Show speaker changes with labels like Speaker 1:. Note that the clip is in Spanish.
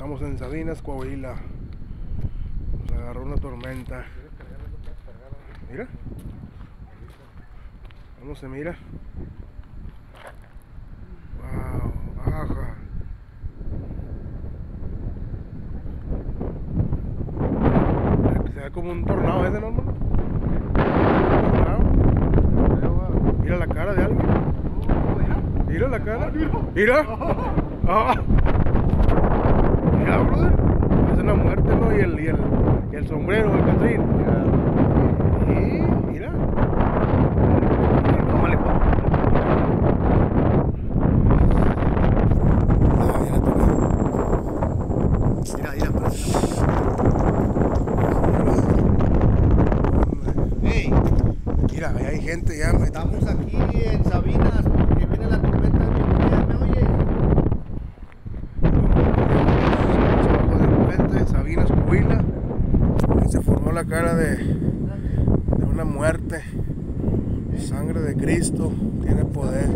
Speaker 1: Estamos en Sabinas, Coahuila. Nos agarró una tormenta. Mira. ¿Cómo se mira? Wow, ajá. Se ve como un tornado ese, ¿no, hermano? Mira la cara de alguien. Mira la cara. Mira. Ah. Mira, brother. Es una muerte, ¿no? Y el sombrero, el Catrín. Sí, mira. Tómale foto.
Speaker 2: Hey,
Speaker 1: Mira, ahí hay gente ya.
Speaker 2: estamos aquí en Sabinas porque viene la tormenta bien fea, ¿me oyes?
Speaker 1: Abajo del puente, Sabinas, Coahuila. Ahí se formó la cara de una muerte. Sangre de Cristo tiene poder.